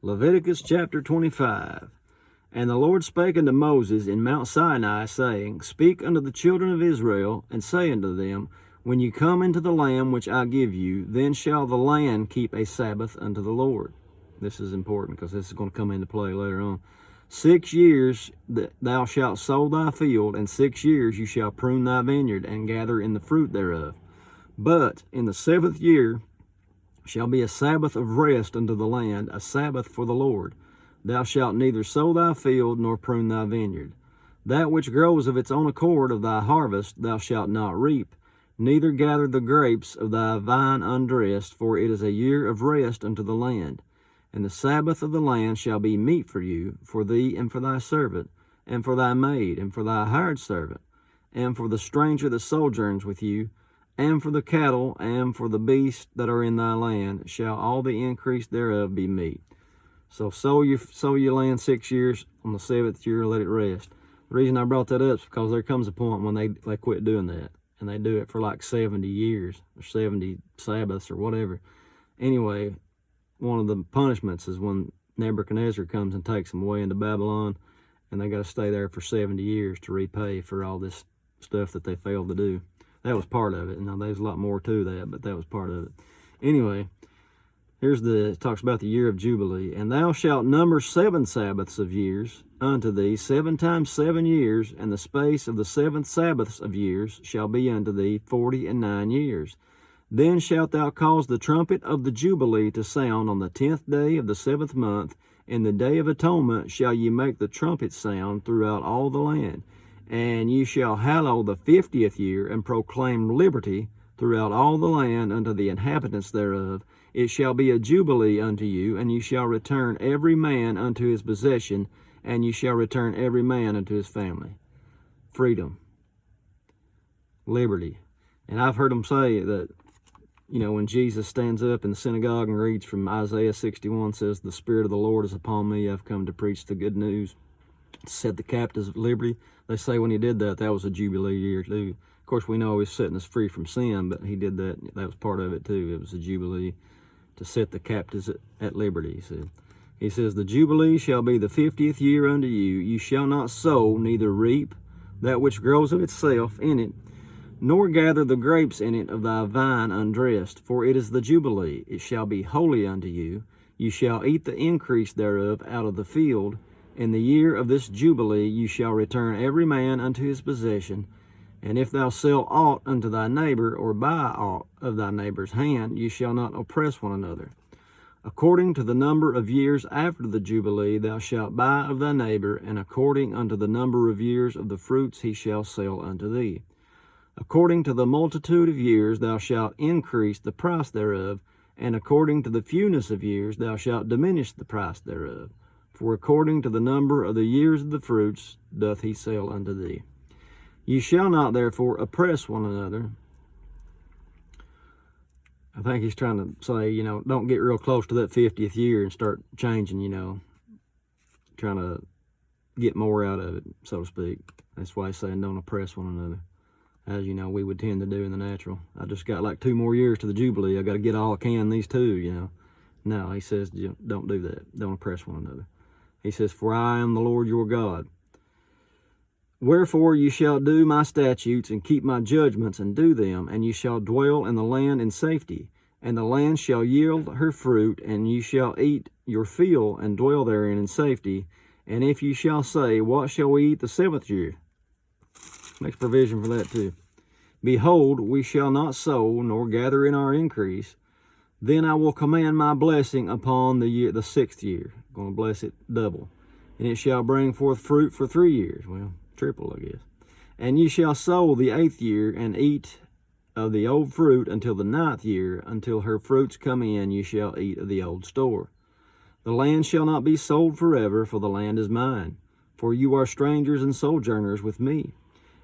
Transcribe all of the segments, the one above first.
Leviticus chapter 25. And the Lord spake unto Moses in Mount Sinai, saying, Speak unto the children of Israel, and say unto them, When you come into the land which I give you, then shall the land keep a Sabbath unto the Lord. This is important because this is going to come into play later on. 6 years thou shalt sow thy field, and 6 years you shall prune thy vineyard, and gather in the fruit thereof. But in the 7th year shall be a Sabbath of rest unto the land, a Sabbath for the Lord. Thou shalt neither sow thy field nor prune thy vineyard. That which grows of its own accord of thy harvest thou shalt not reap, neither gather the grapes of thy vine undressed, for it is a year of rest unto the land. And the Sabbath of the land shall be meat for you, for thee and for thy servant, and for thy maid, and for thy hired servant, and for the stranger that sojourns with you, and for the cattle, and for the beasts that are in thy land, shall all the increase thereof be meat. So sow your land 6 years, on the 7th year let it rest. The reason I brought that up is because there comes a point when they quit doing that, and they do it for like 70 years, or 70 Sabbaths, or whatever. Anyway, one of the punishments is when Nebuchadnezzar comes and takes them away into Babylon, and they got to stay there for 70 years to repay for all this stuff that they failed to do. That was part of it. Now, there's a lot more to that, but that was part of it. Anyway, it talks about the year of Jubilee. And thou shalt number 7 Sabbaths of years unto thee, 7 times 7 years, and the space of the 7th Sabbaths of years shall be unto thee 49 years. Then shalt thou cause the trumpet of the Jubilee to sound on the 10th day of the 7th month. In the day of atonement shall ye make the trumpet sound throughout all the land. And ye shall hallow the 50th year, and proclaim liberty throughout all the land unto the inhabitants thereof. It shall be a jubilee unto you, and ye shall return every man unto his possession, and ye shall return every man unto his family. Freedom. Liberty. And I've heard them say that, when Jesus stands up in the synagogue and reads from Isaiah 61, says, The Spirit of the Lord is upon me, I've come to preach the good news, to set the captives at liberty. They say when he did that, that was a Jubilee year too. Of course, we know he's setting us free from sin, but he did that. That was part of it too. It was a Jubilee to set the captives at liberty. He says, The Jubilee shall be the 50th year unto you. You shall not sow, neither reap that which grows of itself in it, nor gather the grapes in it of thy vine undressed, for it is the Jubilee. It shall be holy unto you. You shall eat the increase thereof out of the field. In the year of this Jubilee you shall return every man unto his possession. And if thou sell aught unto thy neighbor, or buy aught of thy neighbor's hand, you shall not oppress one another. According to the number of years after the Jubilee thou shalt buy of thy neighbor, and according unto the number of years of the fruits he shall sell unto thee. According to the multitude of years thou shalt increase the price thereof, and according to the fewness of years thou shalt diminish the price thereof. For according to the number of the years of the fruits doth he sell unto thee. Ye shall not therefore oppress one another. I think he's trying to say, don't get real close to that 50th year and start changing, trying to get more out of it, so to speak. That's why he's saying don't oppress one another, as we would tend to do in the natural. I just got like 2 more years to the Jubilee. I got to get all I can these 2, No, he says don't do that. Don't oppress one another. He says, For I am the Lord your God. Wherefore ye shall do my statutes, and keep my judgments, and do them, and ye shall dwell in the land in safety. And the land shall yield her fruit, and ye shall eat your fill, and dwell therein in safety. And if ye shall say, What shall we eat the 7th year? Makes provision for that too. Behold, we shall not sow, nor gather in our increase. Then I will command my blessing upon the 6th year. I'm going to bless it double. And it shall bring forth fruit for 3 years. Well, triple, I guess. And ye shall sow the 8th year, and eat of the old fruit until the 9th year. Until her fruits come in, ye shall eat of the old store. The land shall not be sold forever, for the land is mine. For you are strangers and sojourners with me.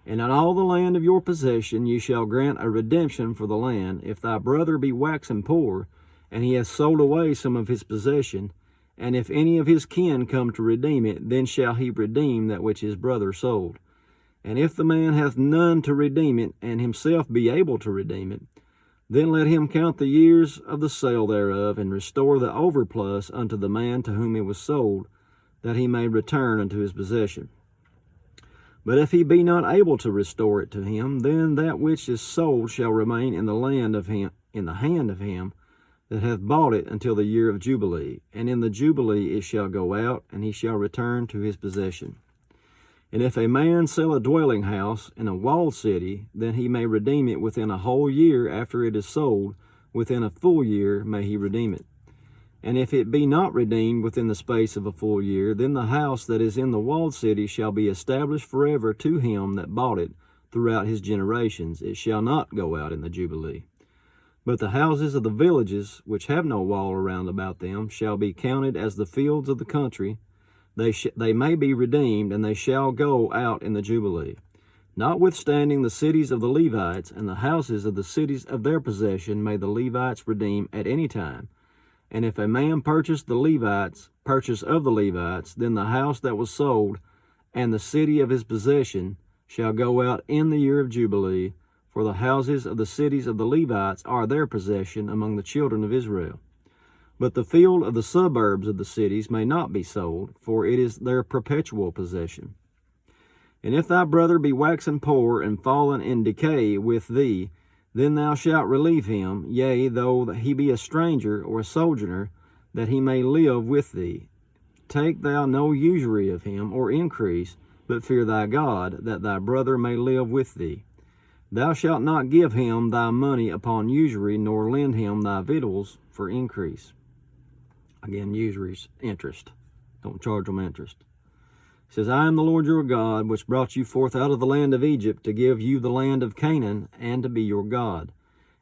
And in all the land of your possession ye shall grant a redemption for the land. If thy brother be waxen poor, and he hath sold away some of his possession, and if any of his kin come to redeem it, then shall he redeem that which his brother sold. And if the man hath none to redeem it, and himself be able to redeem it, Then let him count the years of the sale thereof, and restore the overplus unto the man to whom it was sold, that he may return unto his possession. But if he be not able to restore it to him, then that which is sold shall remain in the hand of him that hath bought it until the year of Jubilee. And in the Jubilee it shall go out, and he shall return to his possession. And if a man sell a dwelling house in a walled city, then he may redeem it within a whole year after it is sold. Within a full year may he redeem it. And if it be not redeemed within the space of a full year, then the house that is in the walled city shall be established forever to him that bought it throughout his generations. It shall not go out in the Jubilee. But the houses of the villages, which have no wall around about them, shall be counted as the fields of the country. They may be redeemed, and they shall go out in the Jubilee. Notwithstanding the cities of the Levites and the houses of the cities of their possession may the Levites redeem at any time. And if a man purchase of the Levites, then the house that was sold and the city of his possession shall go out in the year of Jubilee, for the houses of the cities of the Levites are their possession among the children of Israel. But the field of the suburbs of the cities may not be sold, for it is their perpetual possession. And if thy brother be waxen poor and fallen in decay with thee, then thou shalt relieve him, yea, though he be a stranger or a sojourner, that he may live with thee. Take thou no usury of him, or increase, but fear thy God, that thy brother may live with thee. Thou shalt not give him thy money upon usury, nor lend him thy victuals for increase. Again, usury's interest. Don't charge them interest. It says, I am the Lord your God, which brought you forth out of the land of Egypt, to give you the land of Canaan, and to be your God.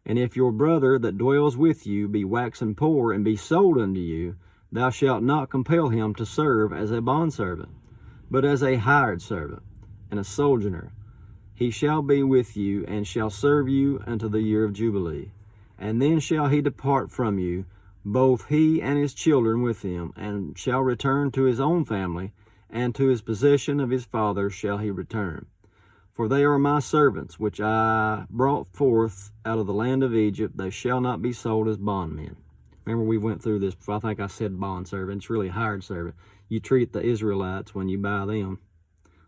And if your brother that dwells with you be waxen poor, and be sold unto you, thou shalt not compel him to serve as a bondservant, but as a hired servant, and a sojourner. He shall be with you, and shall serve you unto the year of Jubilee. And then shall he depart from you, both he and his children with him, and shall return to his own family, and to his possession of his father shall he return. For they are my servants, which I brought forth out of the land of Egypt. They shall not be sold as bondmen. Remember, we went through this before. I think I said bondservant. It's really hired servant. You treat the Israelites when you buy them.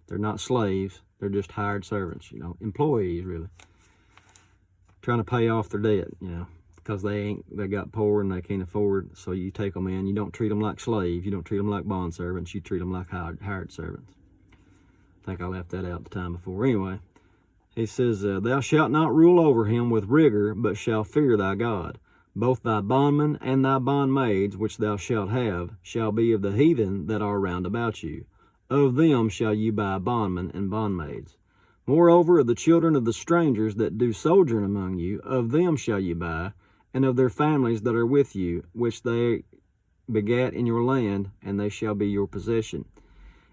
They're not slaves. They're just hired servants, employees, really. Trying to pay off their debt, because they got poor and they can't afford, so you take them in. You don't treat them like slaves. You don't treat them like bondservants. You treat them like hired servants. I think I left that out the time before. Anyway, he says, thou shalt not rule over him with rigor, but shalt fear thy God. Both thy bondmen and thy bondmaids, which thou shalt have, shall be of the heathen that are round about you. Of them shall you buy bondmen and bondmaids. Moreover, of the children of the strangers that do sojourn among you, of them shall you buy, and of their families that are with you, which they begat in your land, and they shall be your possession.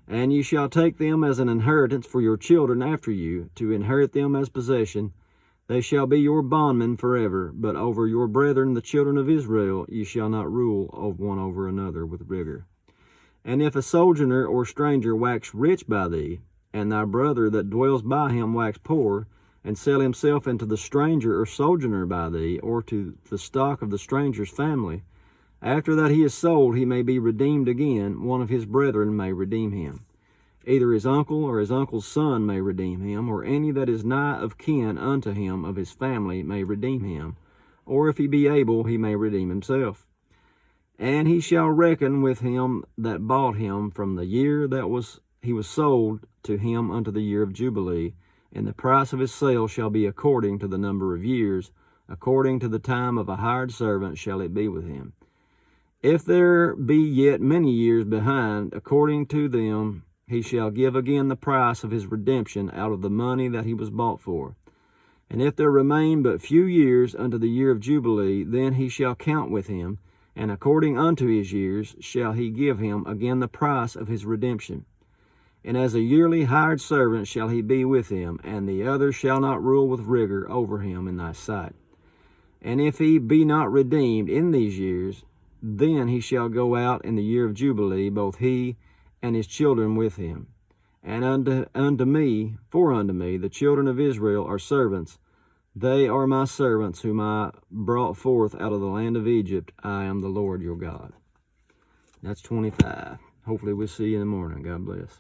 And you shall take them as an inheritance for your children after you, to inherit them as possession. They shall be your bondmen forever, but over your brethren, the children of Israel, you shall not rule one over another with rigor. And if a sojourner or stranger wax rich by thee, and thy brother that dwells by him wax poor, and sell himself into the stranger or sojourner by thee, or to the stock of the stranger's family, after that he is sold, he may be redeemed again. One of his brethren may redeem him. Either his uncle or his uncle's son may redeem him, or any that is nigh of kin unto him of his family may redeem him, or if he be able, he may redeem himself. And he shall reckon with him that bought him from the year that he was sold to him unto the year of Jubilee, and the price of his sale shall be according to the number of years, according to the time of a hired servant shall it be with him. If there be yet many years behind, according to them, he shall give again the price of his redemption out of the money that he was bought for. And if there remain but few years unto the year of Jubilee, then he shall count with him, and according unto his years shall he give him again the price of his redemption. And as a yearly hired servant shall he be with him, and the other shall not rule with rigor over him in thy sight. And if he be not redeemed in these years, then he shall go out in the year of Jubilee, both he and his children with him. And unto me, the children of Israel, are servants. They are my servants whom I brought forth out of the land of Egypt. I am the Lord your God. That's 25. Hopefully we'll see you in the morning. God bless.